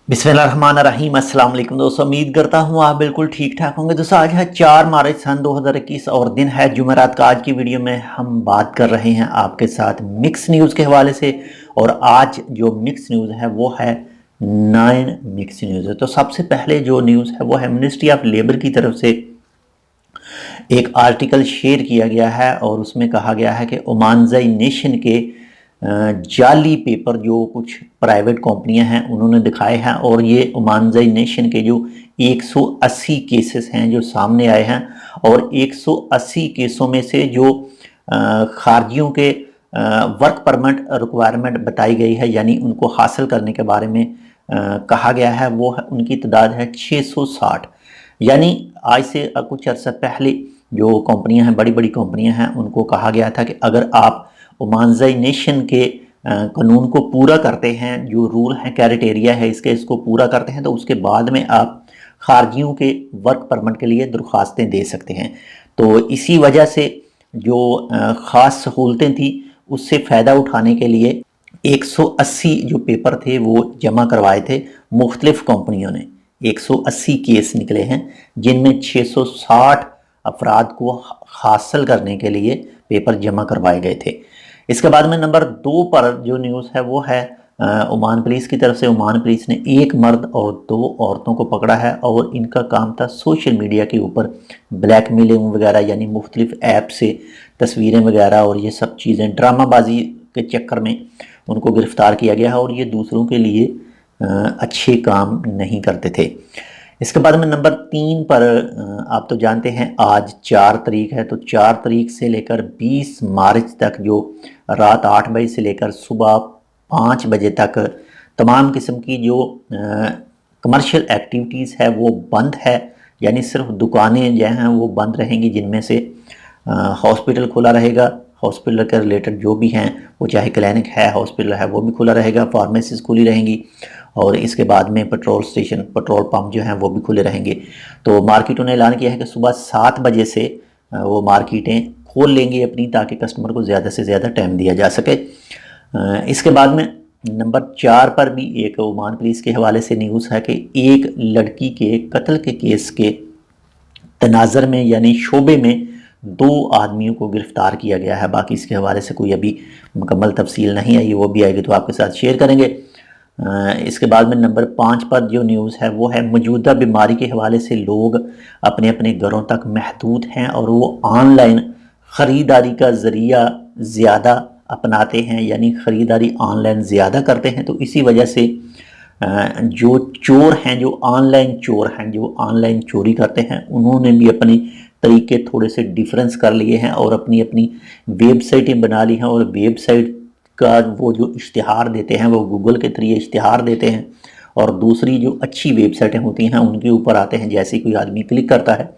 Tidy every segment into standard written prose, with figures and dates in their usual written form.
बिस्मिल्लाहिर्रहमानिर्रहीम। अस्सलाम वालेकुम दोस्तों, उम्मीद करता हूँ आप बिल्कुल ठीक ठाक होंगे। दोस्तों आज है 4 मार्च सन 2021 और दिन है जुमेरात का। आज की वीडियो में हम बात कर रहे हैं आपके साथ मिक्स न्यूज़ के हवाले से। और आज जो मिक्स न्यूज़ है वो है 9 मिक्स न्यूज़ है। तो सबसे पहले जो न्यूज़ है वो है मिनिस्ट्री ऑफ लेबर की तरफ से एक आर्टिकल शेयर किया गया है और उसमें कहा गया है कि ओमानजाई नेशन के जाली पेपर जो कुछ प्राइवेट कंपनियां हैं उन्होंने दिखाए हैं। और ये ओमानजाई नेशन के जो 180 केसेस हैं जो सामने आए हैं, और 180 केसों में से जो खारजियों के वर्क परमिट रिक्वायरमेंट बताई गई है, यानी उनको हासिल करने के बारे में कहा गया है, वो है उनकी तादाद है 660। यानी आज से कुछ अर्सा पहले जो कंपनियां हैं, बड़ी बड़ी कंपनियां हैं, उनको कहा गया था कि अगर आप ओमानजाई नेशन के कानून को पूरा करते हैं, जो रूल है क्राइटेरिया है इसको पूरा करते हैं, तो उसके बाद में आप खारजियों के वर्क परमिट के लिए दरख्वास्तें दे सकते हैं। तो इसी वजह से जो ख़ास सहूलतें थी उससे फ़ायदा उठाने के लिए 180 जो पेपर थे वो जमा करवाए थे मुख्तलिफ कंपनियों ने। 180 केस निकले हैं जिनमें 660 अफराद को हासिल करने के लिए पेपर जमा करवाए गए थे। इसके बाद में नंबर 2 पर जो न्यूज़ है वो है ओमान पुलिस की तरफ से। ओमान पुलिस ने एक मर्द और 2 औरतों को पकड़ा है और इनका काम था सोशल मीडिया के ऊपर ब्लैकमेलिंग वगैरह, यानी मुख्तलिफ ऐप से तस्वीरें वगैरह और ये सब चीज़ें ड्रामाबाजी के चक्कर में उनको गिरफ़्तार किया गया है और ये दूसरों के लिए अच्छे काम नहीं करते थे। इसके बाद में नंबर 3 पर आप तो जानते हैं आज 4 तारीख है, तो 4 तारीख से लेकर 20 मार्च तक जो रात 8 बजे से लेकर सुबह 5 बजे तक तमाम किस्म की जो कमर्शियल एक्टिविटीज़ है वो बंद है। यानी सिर्फ दुकानें जो हैं वो बंद रहेंगी, जिनमें से हॉस्पिटल खुला रहेगा, हॉस्पिटल के रिलेटेड जो भी हैं वो चाहे क्लिनिक है, हॉस्पिटल है, वो भी खुला रहेगा, फार्मेसीज खुली रहेंगी, और इसके बाद में पेट्रोल स्टेशन, पेट्रोल पंप जो हैं वो भी खुले रहेंगे। तो मार्केटों ने ऐलान किया है कि सुबह 7 बजे से वो मार्केटें खोल लेंगी अपनी, ताकि कस्टमर को ज़्यादा से ज़्यादा टाइम दिया जा सके। इसके बाद में नंबर 4 पर भी एक ओमान पुलिस के हवाले से न्यूज़ है कि एक लड़की के कत्ल के केस के तनाज़र में, यानी शोबे में 2 आदमियों को गिरफ़्तार किया गया है। बाकी इसके हवाले से कोई अभी मुकम्मल तफसील नहीं आई, वो भी आएगी तो आपके साथ शेयर करेंगे। इसके बाद में नंबर 5 पर जो न्यूज़ है वो है मौजूदा बीमारी के हवाले से लोग अपने अपने घरों तक महदूद हैं और वो ऑनलाइन ख़रीदारी का ज़रिया ज़्यादा अपनाते हैं, यानी ख़रीदारी ऑनलाइन ज़्यादा करते हैं। तो इसी वजह से जो चोर हैं, जो ऑनलाइन चोर हैं, जो ऑनलाइन चोरी करते हैं, उन्होंने भी अपने तरीके थोड़े से डिफरेंस कर लिए हैं और अपनी अपनी वेबसाइटें बना ली हैं। और वेबसाइट का वो जो इश्तिहार देते हैं वो गूगल के थ्रू इश्तिहार देते हैं, और दूसरी जो अच्छी वेबसाइटें होती हैं उनके ऊपर आते हैं। जैसे ही कोई आदमी क्लिक करता है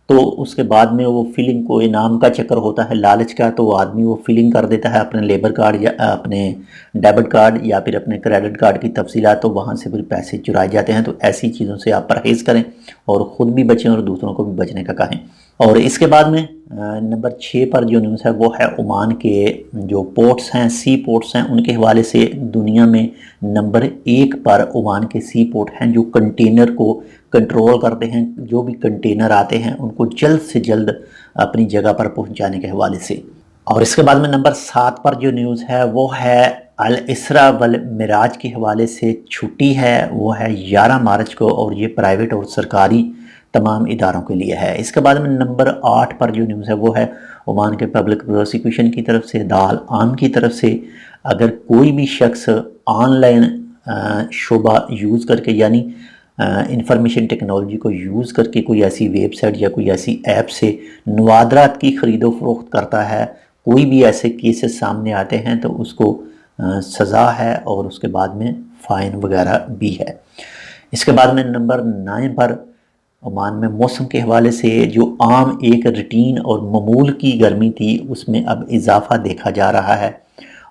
तो उसके बाद में वो फिलिंग, कोई नाम का चक्कर होता है लालच का, तो वो आदमी वो फिलिंग कर देता है अपने लेबर कार्ड या अपने डेबिट कार्ड या फिर अपने क्रेडिट कार्ड की तफसीलात, तो वहाँ से फिर पैसे चुराए जाते हैं। तो ऐसी चीज़ों से आप परहेज़ करें और ख़ुद भी बचें और दूसरों को भी बचने का कहें। और इसके बाद में नंबर 6 पर जो न्यूज़ है वो है ओमान के जो पोर्ट्स हैं, सी पोर्ट्स हैं, उनके हवाले से। दुनिया में नंबर 1 पर ओमान के सी पोर्ट हैं जो कंटेनर को कंट्रोल करते हैं। जो भी कंटेनर आते हैं उनको जल्द से जल्द अपनी जगह पर पहुंचाने के हवाले से। और इसके बाद में नंबर 7 पर जो न्यूज़ है वो है अल इसरा वल मिराज के हवाले से। छुट्टी है वो है 11 मार्च को, और ये प्राइवेट और सरकारी तमाम इदारों के लिए है। इसके बाद में नंबर 8 पर जो न्यूज़ है वो है ओमान के पब्लिक प्रोसिक्यूशन की तरफ से, दाल आम की तरफ से। अगर कोई भी शख्स ऑनलाइन शोबा यूज़ करके, यानी इंफॉर्मेशन टेक्नोलॉजी को यूज़ करके कोई ऐसी वेबसाइट या कोई ऐसी ऐप से नवादरात की ख़रीदो फरोख्त करता है, कोई भी ऐसे केसेस सामने आते हैं तो उसको सज़ा है और उसके बाद में फ़ाइन वगैरह भी है। इसके बाद में नंबर 9 पर ओमान में मौसम के हवाले से जो आम एक रूटीन और मामूल की गर्मी थी उसमें अब इजाफ़ा देखा जा रहा है।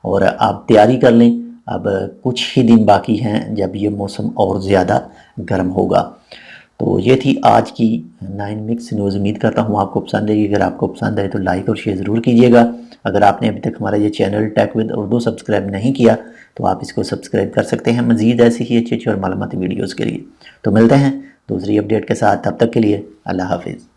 और आप तैयारी कर लें, अब कुछ ही दिन बाकी हैं जब ये मौसम और ज़्यादा गर्म होगा। تو یہ تھی آج کی 9 مکس نیوز. امید کرتا ہوں آپ کو پسند آئے گی. اگر آپ کو پسند آئے تو لائک اور شیئر ضرور کیجیے گا. اگر آپ نے ابھی تک ہمارا یہ channel take with Urdu subscribe نہیں کیا تو آپ اس کو سبسکرائب کر سکتے ہیں مزید ایسی ہی اچھی اور معلوماتی ویڈیوز کے لیے. تو ملتے ہیں دوسری اپڈیٹ کے ساتھ. تب تک کے لیے اللہ حافظ.